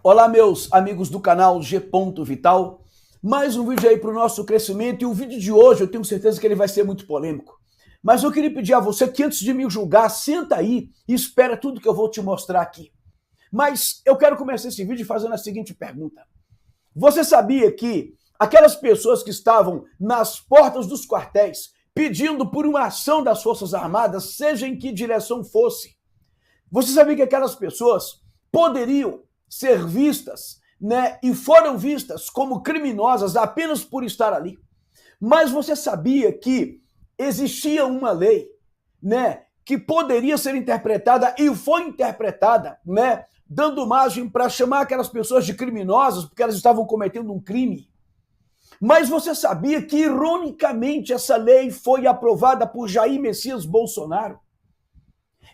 Olá, meus amigos do canal G. Vital. Mais um vídeo aí para o nosso crescimento. E o vídeo de hoje eu tenho certeza que ele vai ser muito polêmico. Mas eu queria pedir a você que antes de me julgar, senta aí e espera tudo que eu vou te mostrar aqui. Mas eu quero começar esse vídeo fazendo a seguinte pergunta. Você sabia que aquelas pessoas que estavam nas portas dos quartéis pedindo por uma ação das Forças Armadas, seja em que direção fosse, você sabia que aquelas pessoas poderiam ser vistas, e foram vistas como criminosas apenas por estar ali? Mas você sabia que existia uma lei, que poderia ser interpretada e foi interpretada, dando margem para chamar aquelas pessoas de criminosas porque elas estavam cometendo um crime? Mas você sabia que, ironicamente, essa lei foi aprovada por Jair Messias Bolsonaro?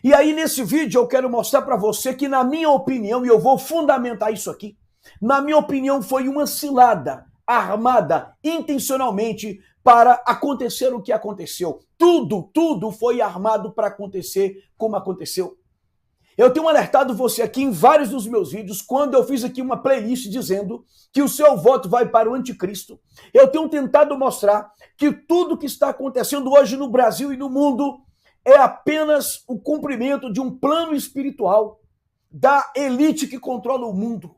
E aí, nesse vídeo, eu quero mostrar para você que, na minha opinião, e eu vou fundamentar isso aqui, na minha opinião, foi uma cilada armada intencionalmente para acontecer o que aconteceu. Tudo foi armado para acontecer como aconteceu. Eu tenho alertado você aqui em vários dos meus vídeos, quando eu fiz aqui uma playlist dizendo que o seu voto vai para o anticristo. Eu tenho tentado mostrar que tudo que está acontecendo hoje no Brasil e no mundo é apenas o cumprimento de um plano espiritual da elite que controla o mundo.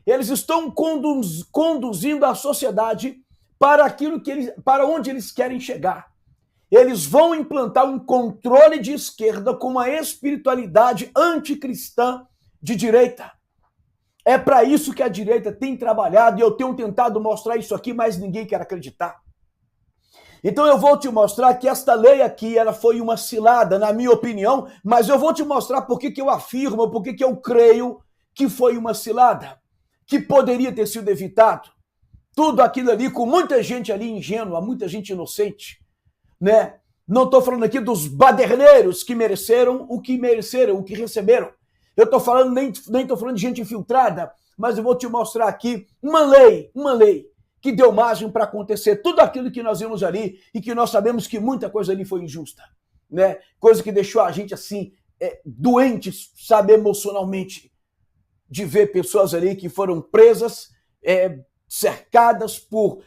Eles estão conduzindo a sociedade para para onde eles querem chegar. Eles vão implantar um controle de esquerda com uma espiritualidade anticristã de direita. É para isso que a direita tem trabalhado e eu tenho tentado mostrar isso aqui, mas ninguém quer acreditar. Então eu vou te mostrar que esta lei aqui ela foi uma cilada, na minha opinião, mas eu vou te mostrar por que eu afirmo, por que eu creio que foi uma cilada, que poderia ter sido evitado. Tudo aquilo ali com muita gente ali ingênua, muita gente inocente. Não estou falando aqui dos baderneiros que mereceram, o que receberam. Eu estou falando, nem estou falando de gente infiltrada, mas eu vou te mostrar aqui uma lei que deu margem para acontecer tudo aquilo que nós vimos ali e que nós sabemos que muita coisa ali foi injusta, Coisa que deixou a gente assim, doentes, sabe, emocionalmente, de ver pessoas ali que foram presas, cercadas por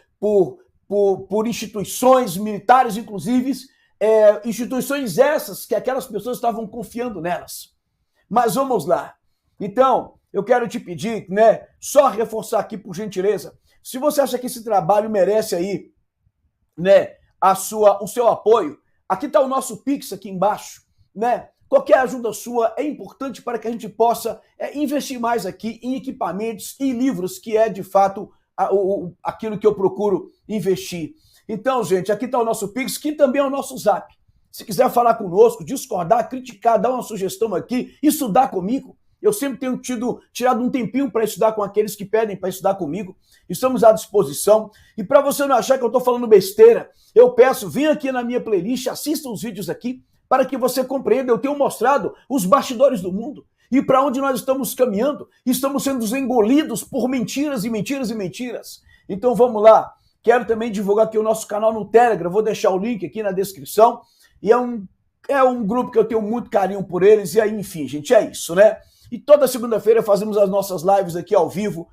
instituições militares, inclusive, instituições essas que aquelas pessoas estavam confiando nelas. Mas vamos lá. Então, eu quero te pedir, só reforçar aqui, por gentileza, se você acha que esse trabalho merece aí, o seu apoio, aqui está o nosso Pix aqui embaixo, Qualquer ajuda sua é importante para que a gente possa investir mais aqui em equipamentos e livros, que é, de fato, aquilo que eu procuro investir. Então, gente, aqui está o nosso Pix, que também é o nosso Zap. Se quiser falar conosco, discordar, criticar, dar uma sugestão aqui, estudar comigo, eu sempre tenho tirado um tempinho para estudar com aqueles que pedem para estudar comigo. Estamos à disposição. E para você não achar que eu estou falando besteira, eu peço, vem aqui na minha playlist, assista os vídeos aqui, para que você compreenda. Eu tenho mostrado os bastidores do mundo e para onde nós estamos caminhando. Estamos sendo engolidos por mentiras e mentiras e mentiras. Então vamos lá. Quero também divulgar aqui o nosso canal no Telegram. Vou deixar o link aqui na descrição. E é um grupo que eu tenho muito carinho por eles. E aí, enfim, gente, é isso, E toda segunda-feira fazemos as nossas lives aqui ao vivo,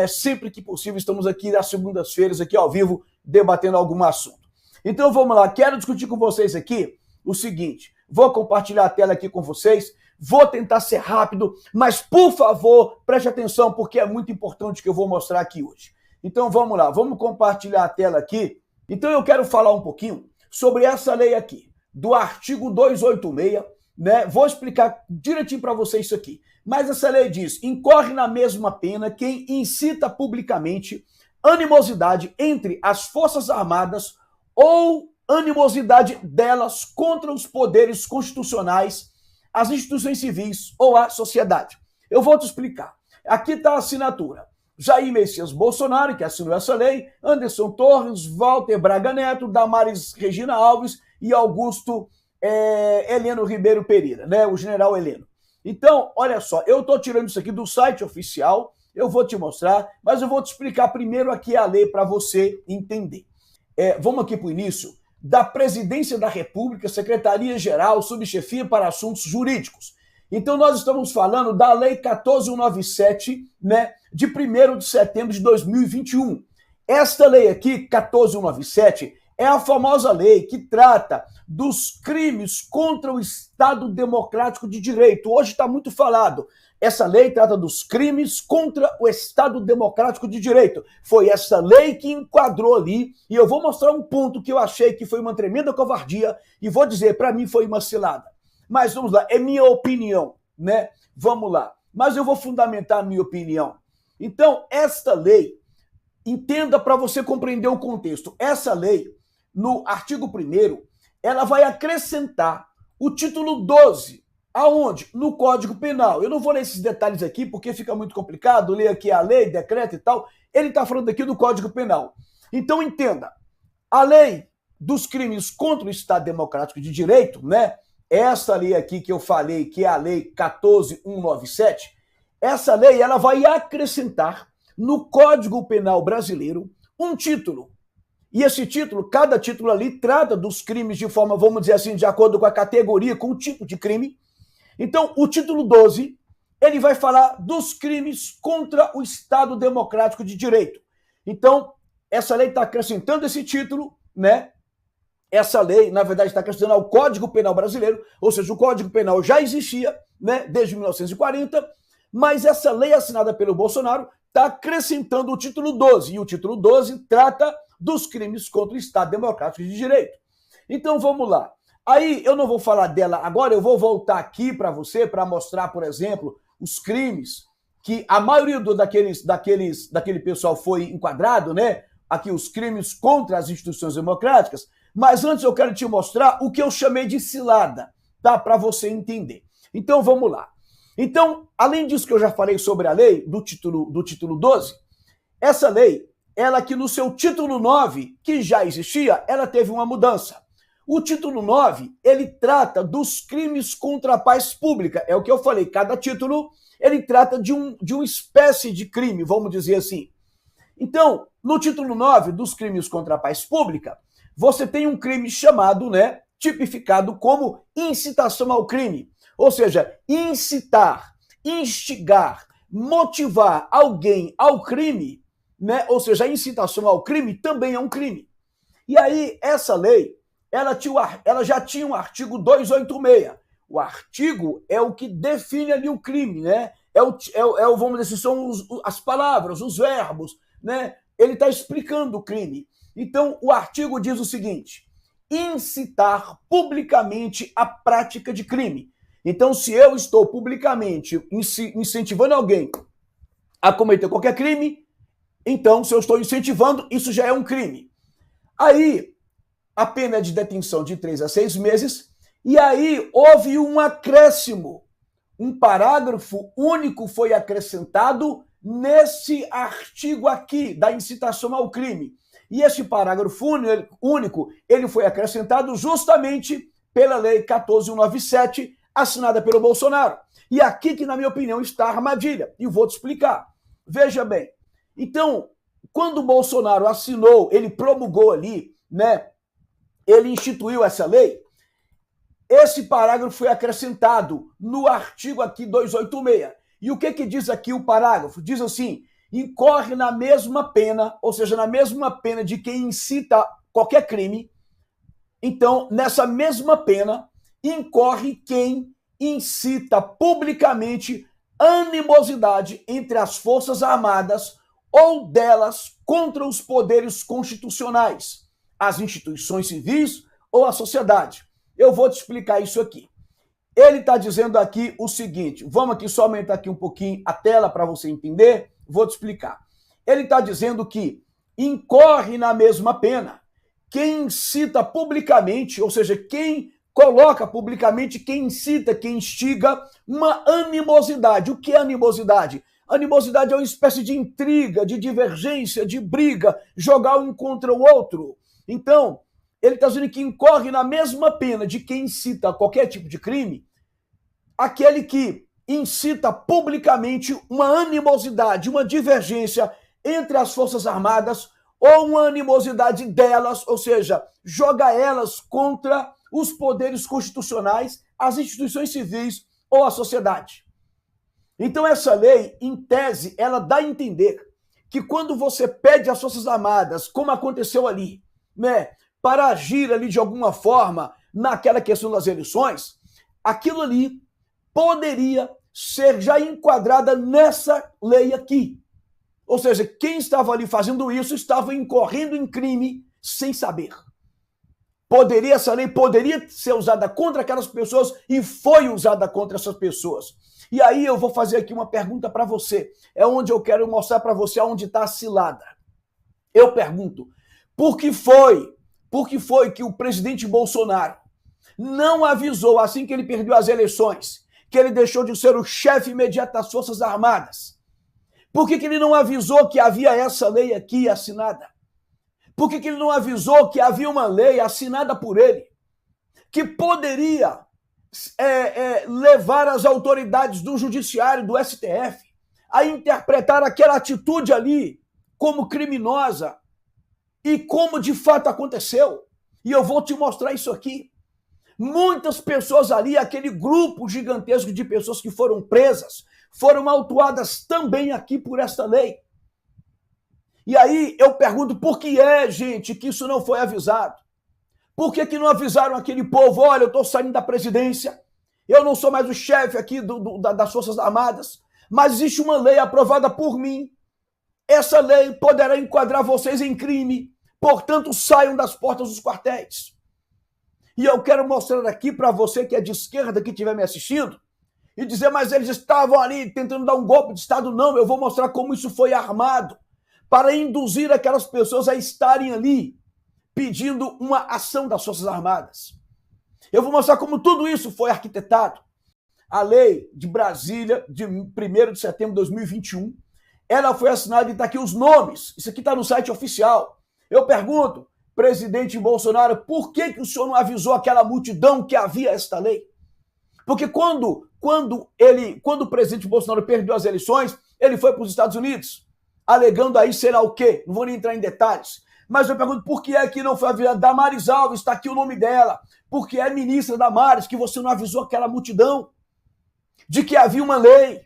Sempre que possível estamos aqui às segundas-feiras aqui ao vivo debatendo algum assunto. Então vamos lá. Quero discutir com vocês aqui o seguinte, vou compartilhar a tela aqui com vocês, vou tentar ser rápido, mas por favor, preste atenção, porque é muito importante o que eu vou mostrar aqui hoje. Então vamos lá, vamos compartilhar a tela aqui. Então eu quero falar um pouquinho sobre essa lei aqui, do artigo 286, Vou explicar direitinho para vocês isso aqui. Mas essa lei diz, incorre na mesma pena quem incita publicamente animosidade entre as Forças Armadas ou animosidade delas contra os poderes constitucionais, as instituições civis ou a sociedade. Eu vou te explicar. Aqui está a assinatura. Jair Messias Bolsonaro, que assinou essa lei, Anderson Torres, Walter Braga Neto, Damares Regina Alves e Augusto Heleno Ribeiro Pereira, o general Heleno. Então, olha só, eu estou tirando isso aqui do site oficial, eu vou te mostrar, mas eu vou te explicar primeiro aqui a lei para você entender. Vamos aqui para o início. Da Presidência da República, Secretaria-Geral, Subchefia para Assuntos Jurídicos. Então nós estamos falando da Lei 14.197, né, de 1º de setembro de 2021. Esta lei aqui, 14.197, é a famosa lei que trata dos crimes contra o Estado Democrático de Direito. Hoje está muito falado. Essa lei trata dos crimes contra o Estado Democrático de Direito. Foi essa lei que enquadrou ali, e eu vou mostrar um ponto que eu achei que foi uma tremenda covardia, e vou dizer, para mim foi uma cilada. Mas vamos lá, é minha opinião, né? Vamos lá. Mas eu vou fundamentar a minha opinião. Então, esta lei, entenda para você compreender o contexto. Essa lei, no artigo 1º, ela vai acrescentar o título 12. Aonde? No Código Penal. Eu não vou ler esses detalhes aqui porque fica muito complicado, ler aqui a lei, decreto e tal. Ele está falando aqui do Código Penal. Então entenda, a lei dos crimes contra o Estado Democrático de Direito, né? Essa lei aqui que eu falei, que é a Lei 14.197, essa lei ela vai acrescentar no Código Penal brasileiro um título. E esse título, cada título ali trata dos crimes de forma, vamos dizer assim, de acordo com a categoria, com o tipo de crime. Então, o título 12, ele vai falar dos crimes contra o Estado Democrático de Direito. Então, essa lei está acrescentando esse título, né? Essa lei, na verdade, está acrescentando ao Código Penal brasileiro, ou seja, o Código Penal já existia, né, desde 1940, mas essa lei assinada pelo Bolsonaro está acrescentando o título 12, e o título 12 trata dos crimes contra o Estado Democrático de Direito. Então, vamos lá. Aí, eu não vou falar dela agora, eu vou voltar aqui para você, para mostrar, por exemplo, os crimes que a maioria daquele pessoal foi enquadrado, né? Aqui, os crimes contra as instituições democráticas. Mas antes eu quero te mostrar o que eu chamei de cilada, tá? Para você entender. Então, vamos lá. Então, além disso que eu já falei sobre a lei do título 12, essa lei, ela que no seu título 9, que já existia, ela teve uma mudança. O título 9, ele trata dos crimes contra a paz pública. É o que eu falei, cada título, ele trata de uma espécie de crime, vamos dizer assim. Então, no título 9 dos crimes contra a paz pública, você tem um crime chamado, né, tipificado como incitação ao crime. Ou seja, incitar, instigar, motivar alguém ao crime, né? Ou seja, a incitação ao crime também é um crime. E aí, essa lei, ela já tinha um artigo 286. O artigo é o que define ali o crime, né? Vamos dizer assim, são as palavras, os verbos, né? Ele está explicando o crime. Então, o artigo diz o seguinte: incitar publicamente a prática de crime. Então, se eu estou publicamente incentivando alguém a cometer qualquer crime, então, se eu estou incentivando, isso já é um crime. Aí, a pena é de detenção de 3 a 6 meses, e aí houve um acréscimo. Um parágrafo único foi acrescentado nesse artigo aqui, da incitação ao crime. E esse parágrafo único, ele foi acrescentado justamente pela Lei 14.197, assinada pelo Bolsonaro. E aqui que, na minha opinião, está a armadilha. E vou te explicar. Veja bem. Então, quando o Bolsonaro assinou, ele promulgou ali, né? Ele instituiu essa lei, esse parágrafo foi acrescentado no artigo aqui 286. E o que diz aqui o parágrafo? Diz assim: incorre na mesma pena, ou seja, na mesma pena de quem incita qualquer crime. Então, nessa mesma pena, incorre quem incita publicamente animosidade entre as Forças Armadas ou delas contra os poderes constitucionais, as instituições civis ou a sociedade. Eu vou te explicar isso aqui. Ele está dizendo aqui o seguinte, vamos aqui só aumentar aqui um pouquinho a tela para você entender, vou te explicar. Ele está dizendo que incorre na mesma pena quem incita publicamente, ou seja, quem coloca publicamente, quem incita, quem instiga uma animosidade. O que é animosidade? Animosidade é uma espécie de intriga, de divergência, de briga, jogar um contra o outro. Então, ele está dizendo que incorre na mesma pena de quem incita qualquer tipo de crime, aquele que incita publicamente uma animosidade, uma divergência entre as Forças Armadas ou uma animosidade delas, ou seja, joga elas contra os poderes constitucionais, as instituições civis ou a sociedade. Então essa lei, em tese, ela dá a entender que quando você pede às Forças Armadas, como aconteceu ali, né, para agir ali de alguma forma naquela questão das eleições, aquilo ali poderia ser já enquadrada nessa lei aqui. Ou seja, quem estava ali fazendo isso estava incorrendo em crime sem saber. Essa lei poderia ser usada contra aquelas pessoas e foi usada contra essas pessoas. E aí eu vou fazer aqui uma pergunta para você. É onde eu quero mostrar para você onde está a cilada. Eu pergunto, por que foi que o presidente Bolsonaro não avisou, assim que ele perdeu as eleições, que ele deixou de ser o chefe imediato das Forças Armadas? Por que ele não avisou que havia essa lei aqui assinada? Por que ele não avisou que havia uma lei assinada por ele que poderia levar as autoridades do judiciário, do STF, a interpretar aquela atitude ali como criminosa e como de fato aconteceu? E eu vou te mostrar isso aqui. Muitas pessoas ali, aquele grupo gigantesco de pessoas que foram presas, foram autuadas também aqui por esta lei. E aí eu pergunto, por que gente, que isso não foi avisado? Por que não avisaram aquele povo, olha, eu estou saindo da presidência, eu não sou mais o chefe aqui das Forças Armadas, mas existe uma lei aprovada por mim, essa lei poderá enquadrar vocês em crime, portanto saiam das portas dos quartéis. E eu quero mostrar aqui para você que é de esquerda, que estiver me assistindo, e dizer, mas eles estavam ali tentando dar um golpe de Estado. Não, eu vou mostrar como isso foi armado para induzir aquelas pessoas a estarem ali pedindo uma ação das Forças Armadas. Eu vou mostrar como tudo isso foi arquitetado. A lei de Brasília, de 1º de setembro de 2021, ela foi assinada e está aqui os nomes. Isso aqui está no site oficial. Eu pergunto, presidente Bolsonaro, por que o senhor não avisou aquela multidão que havia esta lei? Porque quando o presidente Bolsonaro perdeu as eleições, ele foi para os Estados Unidos, alegando aí sei lá o quê, não vou nem entrar em detalhes. Mas eu pergunto, por que não foi avisado? Damares Alves, está aqui o nome dela, porque é ministra Damares, que você não avisou aquela multidão de que havia uma lei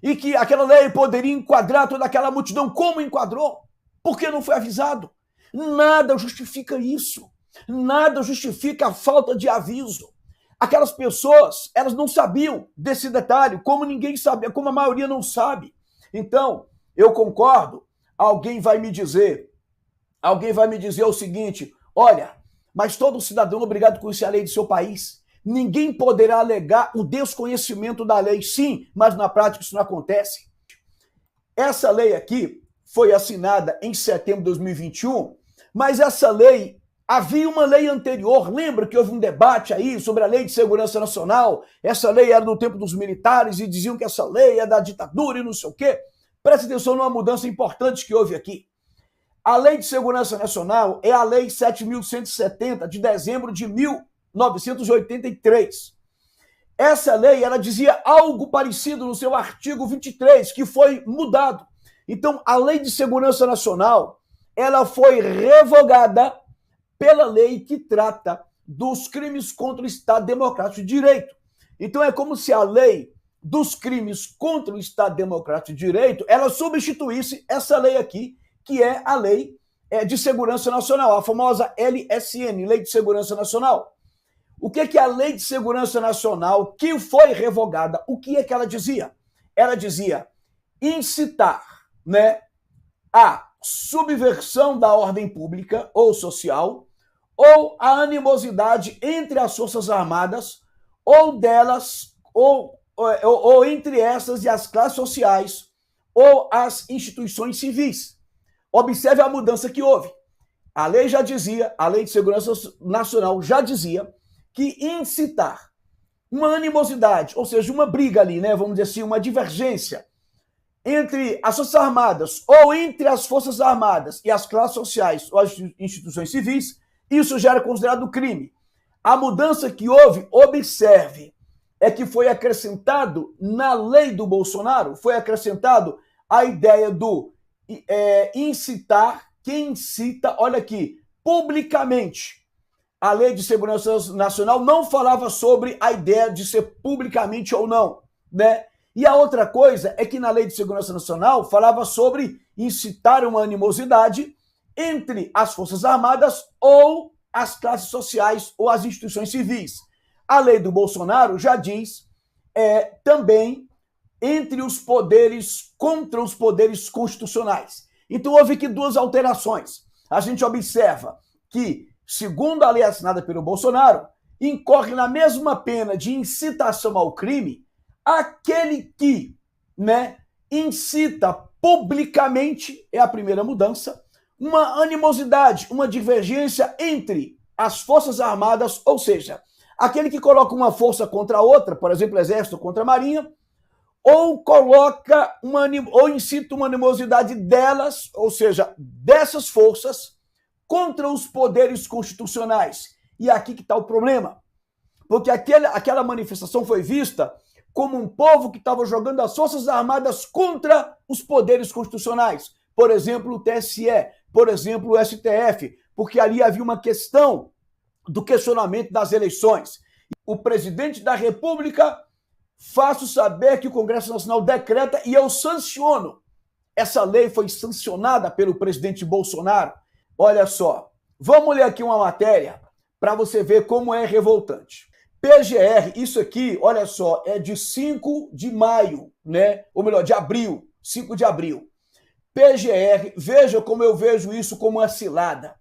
e que aquela lei poderia enquadrar toda aquela multidão, como enquadrou? Por que não foi avisado? Nada justifica isso, nada justifica a falta de aviso. Aquelas pessoas, elas não sabiam desse detalhe, como ninguém sabia, como a maioria não sabe. Então, eu concordo, alguém vai me dizer o seguinte, olha, mas todo cidadão é obrigado a conhecer a lei de seu país. Ninguém poderá alegar o desconhecimento da lei. Sim, mas na prática isso não acontece. Essa lei aqui foi assinada em setembro de 2021, mas essa lei, havia uma lei anterior, lembra que houve um debate aí sobre a Lei de Segurança Nacional? Essa lei era do tempo dos militares e diziam que essa lei é da ditadura e não sei o quê. Preste atenção numa mudança importante que houve aqui. A Lei de Segurança Nacional é a Lei 7.170, de dezembro de 1983. Essa lei, ela dizia algo parecido no seu artigo 23, que foi mudado. Então, a Lei de Segurança Nacional, ela foi revogada pela lei que trata dos crimes contra o Estado Democrático de Direito. Então, é como se a lei dos crimes contra o Estado Democrático de Direito, ela substituísse essa lei aqui, que é a Lei de Segurança Nacional, a famosa LSN, Lei de Segurança Nacional. O que é a Lei de Segurança Nacional que foi revogada? O que é que ela dizia? Ela dizia incitar, né, a subversão da ordem pública ou social, ou a animosidade entre as Forças Armadas, ou delas, ou entre essas e as classes sociais, ou as instituições civis. Observe a mudança que houve. A lei já dizia, a Lei de Segurança Nacional já dizia que incitar uma animosidade, ou seja, uma briga ali, né, vamos dizer assim, uma divergência entre as Forças Armadas ou entre as Forças Armadas e as classes sociais ou as instituições civis, isso já era considerado crime. A mudança que houve, observe, é que foi acrescentado na lei do Bolsonaro, foi acrescentado a ideia do incitar, quem incita, olha aqui, publicamente a Lei de Segurança Nacional não falava sobre a ideia de ser publicamente ou não, né? E a outra coisa é que na Lei de Segurança Nacional falava sobre incitar uma animosidade entre as Forças Armadas ou as classes sociais ou as instituições civis. A lei do Bolsonaro já diz também entre os poderes, contra os poderes constitucionais. Então houve aqui duas alterações. A gente observa que, segundo a lei assinada pelo Bolsonaro, incorre na mesma pena de incitação ao crime aquele que, né, incita publicamente, é a primeira mudança, uma animosidade, uma divergência entre as Forças Armadas, ou seja, aquele que coloca uma força contra a outra, por exemplo, Exército contra a Marinha, ou coloca ou incita uma animosidade delas, ou seja, dessas forças, contra os poderes constitucionais. E aqui que está o problema. Porque aquela manifestação foi vista como um povo que estava jogando as Forças Armadas contra os poderes constitucionais. Por exemplo, o TSE, por exemplo, o STF, porque ali havia uma questão do questionamento das eleições. O presidente da República faço saber que o Congresso Nacional decreta e eu sanciono. Essa lei foi sancionada pelo presidente Bolsonaro. Olha só, vamos ler aqui uma matéria para você ver como é revoltante. PGR, isso aqui, olha só, é de 5 de maio, né? Ou melhor, de abril, 5 de abril. PGR, veja como eu vejo isso como uma cilada.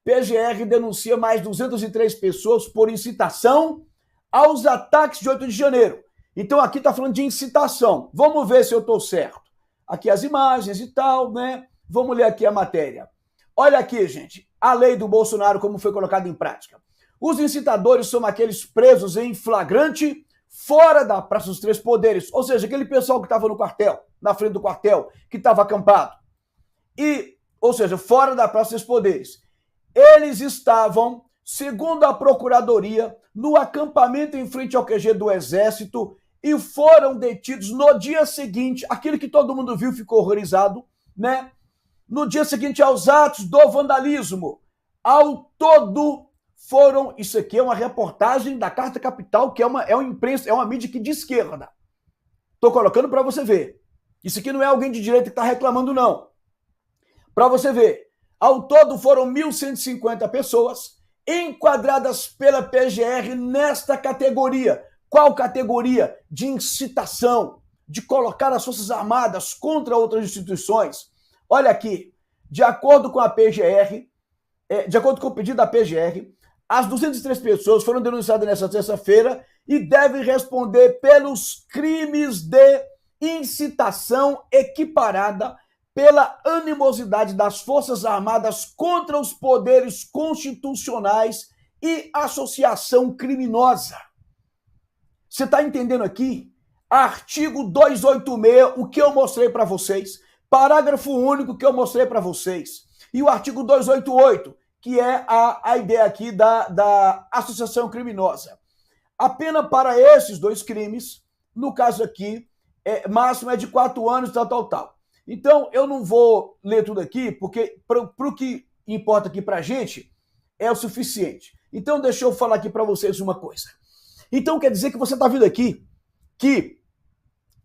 PGR denuncia mais 203 pessoas por incitação aos ataques de 8 de janeiro. Então aqui está falando de incitação. Vamos ver se eu estou certo. Aqui as imagens e tal, né? Vamos ler aqui a matéria. Olha aqui, gente, a lei do Bolsonaro, como foi colocada em prática. Os incitadores são aqueles presos em flagrante fora da Praça dos Três Poderes, ou seja, aquele pessoal que estava no quartel, na frente do quartel, que estava acampado. Ou seja, fora da Praça dos Três Poderes. Eles estavam, segundo a Procuradoria, no acampamento em frente ao QG do Exército e foram detidos no dia seguinte, aquilo que todo mundo viu ficou horrorizado, né? No dia seguinte aos atos do vandalismo. Ao todo foram, isso aqui é uma reportagem da Carta Capital, que é uma imprensa, é uma mídia que de esquerda. Estou colocando para você ver. Isso aqui não é alguém de direita que está reclamando, não. Para você ver. Ao todo foram 1.150 pessoas enquadradas pela PGR nesta categoria. Qual categoria? De incitação, de colocar as Forças Armadas contra outras instituições. Olha aqui, de acordo com a PGR, de acordo com o pedido da PGR, as 203 pessoas foram denunciadas nesta terça-feira e devem responder pelos crimes de incitação equiparada pela animosidade das Forças Armadas contra os poderes constitucionais e associação criminosa. Você está entendendo aqui? Artigo 286, o que eu mostrei para vocês. Parágrafo único que eu mostrei para vocês. E o artigo 288, que é a ideia aqui da associação criminosa. A pena para esses dois crimes, no caso aqui, máximo é de 4 anos, tal. Então, eu não vou ler tudo aqui, porque para o que importa aqui para a gente é o suficiente. Então, deixa eu falar aqui para vocês uma coisa. Então, quer dizer que você está vendo aqui que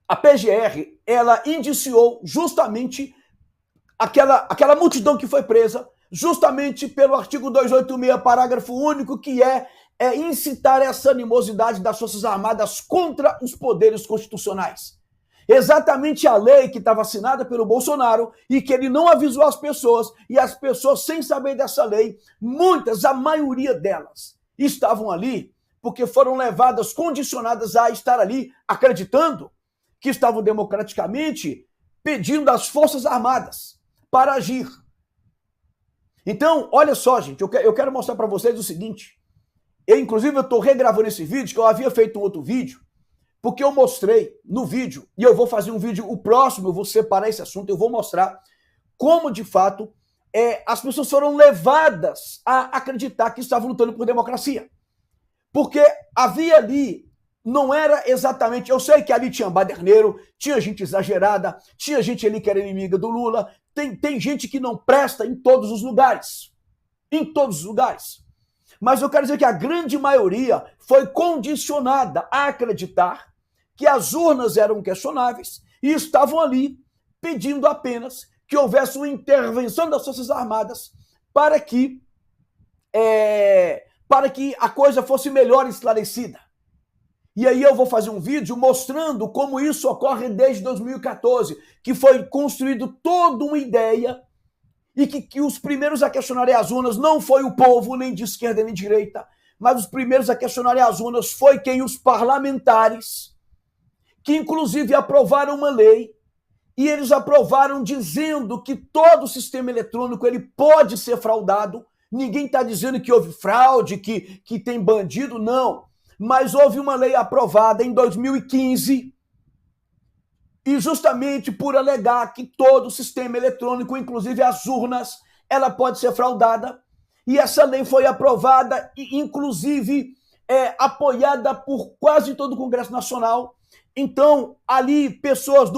a PGR, ela indiciou justamente aquela multidão que foi presa, justamente pelo artigo 286, parágrafo único, que é incitar essa animosidade das Forças Armadas contra os poderes constitucionais. Exatamente a lei que estava assinada pelo Bolsonaro e que ele não avisou as pessoas, e as pessoas, sem saber dessa lei, muitas, a maioria delas, estavam ali porque foram levadas, condicionadas a estar ali, acreditando que estavam democraticamente pedindo às Forças Armadas para agir. Então, olha só, gente, eu quero mostrar para vocês o seguinte. Inclusive, eu estou regravando esse vídeo, que eu havia feito um outro vídeo, porque eu mostrei no vídeo, e eu vou fazer um vídeo, o próximo, eu vou separar esse assunto, eu vou mostrar como, de fato, as pessoas foram levadas a acreditar que estavam lutando por democracia. Porque havia ali, não era exatamente, eu sei que ali tinha baderneiro, tinha gente exagerada, tinha gente ali que era inimiga do Lula, tem gente que não presta em todos os lugares. Em todos os lugares. Mas eu quero dizer que a grande maioria foi condicionada a acreditar que as urnas eram questionáveis e estavam ali pedindo apenas que houvesse uma intervenção das Forças Armadas para que a coisa fosse melhor esclarecida. E aí eu vou fazer um vídeo mostrando como isso ocorre desde 2014, que foi construído toda uma ideia e que os primeiros a questionarem as urnas não foi o povo, nem de esquerda nem de direita, mas os primeiros a questionarem as urnas foi quem? Os parlamentares, que inclusive aprovaram uma lei, e eles aprovaram dizendo que todo o sistema eletrônico ele pode ser fraudado. Ninguém está dizendo que houve fraude, que tem bandido, não. Mas houve uma lei aprovada em 2015 e justamente por alegar que todo o sistema eletrônico, inclusive as urnas, ela pode ser fraudada. E essa lei foi aprovada e inclusive apoiada por quase todo o Congresso Nacional. Então, ali, pessoas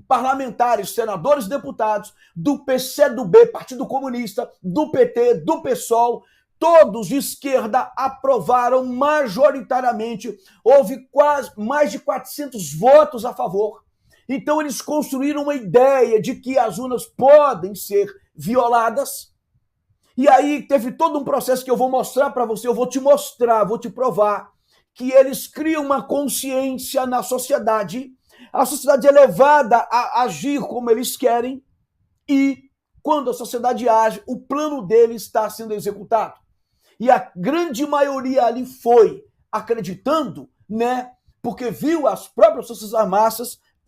parlamentares, senadores e deputados, do PCdoB, Partido Comunista, do PT, do PSOL, todos de esquerda aprovaram majoritariamente. Houve quase mais de 400 votos a favor. Então, eles construíram uma ideia de que as urnas podem ser violadas. E aí teve todo um processo que eu vou mostrar para você, eu vou te mostrar, vou te provar, que eles criam uma consciência na sociedade. A sociedade é levada a agir como eles querem e, quando a sociedade age, o plano deles está sendo executado. E a grande maioria ali foi acreditando, né? Porque viu as próprias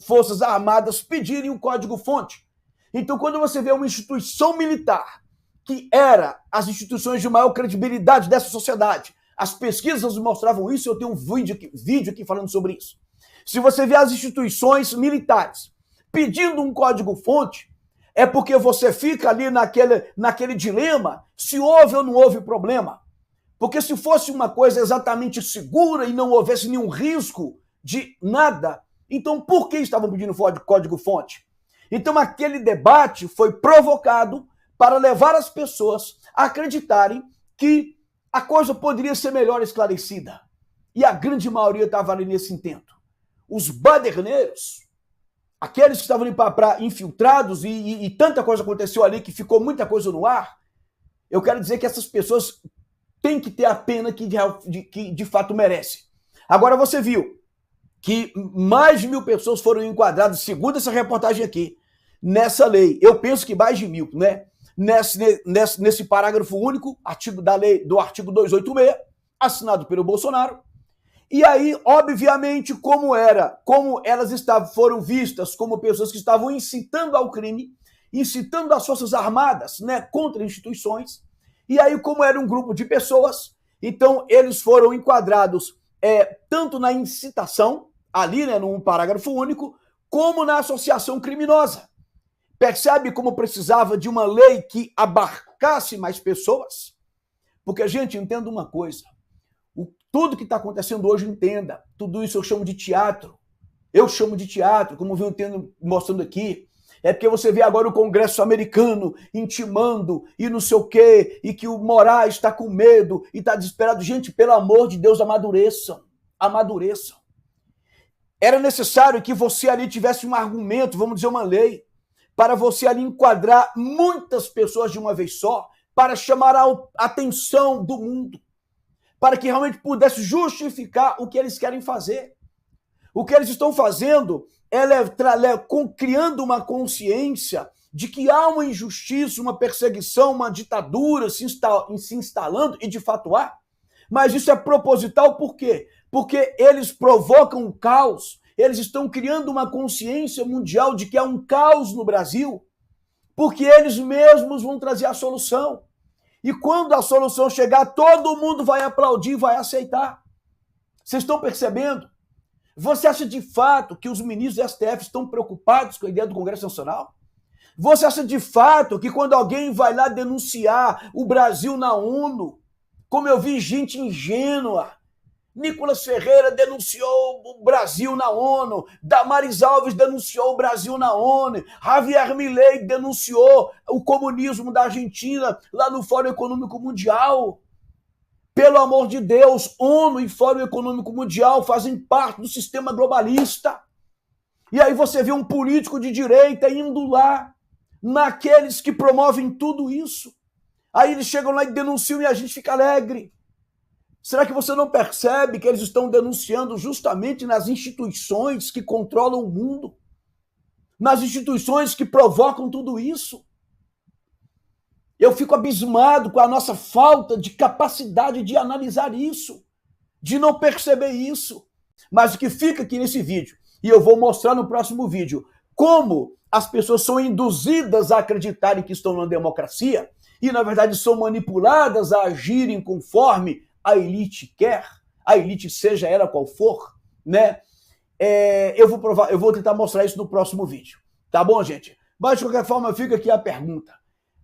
Forças Armadas pedirem o código-fonte. Então, quando você vê uma instituição militar, que era as instituições de maior credibilidade dessa sociedade, as pesquisas mostravam isso, eu tenho um vídeo aqui falando sobre isso. Se você vê as instituições militares pedindo um código-fonte, é porque você fica ali naquele dilema se houve ou não houve problema. Porque se fosse uma coisa exatamente segura e não houvesse nenhum risco de nada, então por que estavam pedindo código-fonte? Então aquele debate foi provocado para levar as pessoas a acreditarem que a coisa poderia ser melhor esclarecida. E a grande maioria estava ali nesse intento. Os baderneiros, aqueles que estavam ali para infiltrados e tanta coisa aconteceu ali que ficou muita coisa no ar, eu quero dizer que essas pessoas têm que ter a pena que de fato merece. Agora você viu que mais de 1.000 pessoas foram enquadradas, segundo essa reportagem aqui, nessa lei. Eu penso que mais de 1.000, né? Nesse parágrafo único, do artigo 286, assinado pelo Bolsonaro. E aí, obviamente, como elas foram vistas como pessoas que estavam incitando ao crime, incitando as Forças Armadas, né, contra instituições. E aí, como era um grupo de pessoas, então eles foram enquadrados tanto na incitação, ali, né, num parágrafo único, como na associação criminosa. Percebe como precisava de uma lei que abarcasse mais pessoas? Porque, gente, entenda uma coisa. Tudo que está acontecendo hoje, entenda. Tudo isso eu chamo de teatro. Eu chamo de teatro, como eu entendo mostrando aqui. É porque você vê agora o Congresso americano intimando e não sei o quê, e que o Moraes está com medo e está desesperado. Gente, pelo amor de Deus, amadureçam. Amadureçam. Era necessário que você ali tivesse um argumento, vamos dizer, uma lei, para você ali enquadrar muitas pessoas de uma vez só, para chamar a atenção do mundo, para que realmente pudesse justificar o que eles querem fazer. O que eles estão fazendo é criando uma consciência de que há uma injustiça, uma perseguição, uma ditadura se instalando, e de fato há. Mas isso é proposital por quê? Porque eles provocam o caos. Eles estão criando uma consciência mundial de que há um caos no Brasil, porque eles mesmos vão trazer a solução. E quando a solução chegar, todo mundo vai aplaudir, vai aceitar. Vocês estão percebendo? Você acha de fato que os ministros do STF estão preocupados com a ideia do Congresso Nacional? Você acha de fato que quando alguém vai lá denunciar o Brasil na ONU, como eu vi gente ingênua, Nicolas Ferreira denunciou o Brasil na ONU, Damares Alves denunciou o Brasil na ONU, Javier Milei denunciou o comunismo da Argentina lá no Fórum Econômico Mundial. Pelo amor de Deus, ONU e Fórum Econômico Mundial fazem parte do sistema globalista. E aí você vê um político de direita indo lá, naqueles que promovem tudo isso. Aí eles chegam lá e denunciam e a gente fica alegre. Será que você não percebe que eles estão denunciando justamente nas instituições que controlam o mundo? Nas instituições que provocam tudo isso? Eu fico abismado com a nossa falta de capacidade de analisar isso, de não perceber isso. Mas o que fica aqui nesse vídeo, e eu vou mostrar no próximo vídeo, como as pessoas são induzidas a acreditarem que estão numa democracia e, na verdade, são manipuladas a agirem conforme a elite quer, a elite seja ela qual for, né? Eu vou tentar mostrar isso no próximo vídeo, tá bom, gente? Mas, de qualquer forma, fica aqui a pergunta.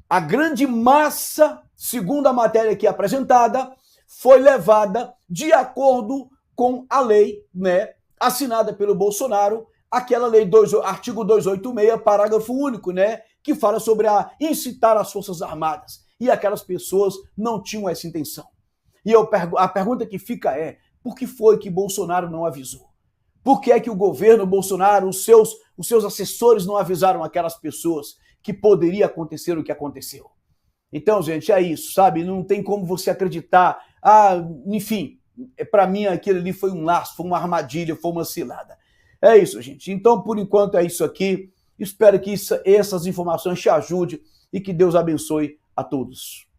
A grande massa, segundo a matéria aqui apresentada, foi levada de acordo com a lei, né, assinada pelo Bolsonaro, aquela lei, artigo 286, parágrafo único, né, que fala sobre a incitar as Forças Armadas. E aquelas pessoas não tinham essa intenção. E a pergunta que fica é, por que foi que Bolsonaro não avisou? Por que é que o governo Bolsonaro, os seus assessores não avisaram aquelas pessoas que poderia acontecer o que aconteceu? Então, gente, é isso, sabe? Não tem como você acreditar. Enfim, para mim aquilo ali foi um laço, foi uma armadilha, foi uma cilada. É isso, gente. Então, por enquanto, é isso aqui. Espero que essas informações te ajudem e que Deus abençoe a todos.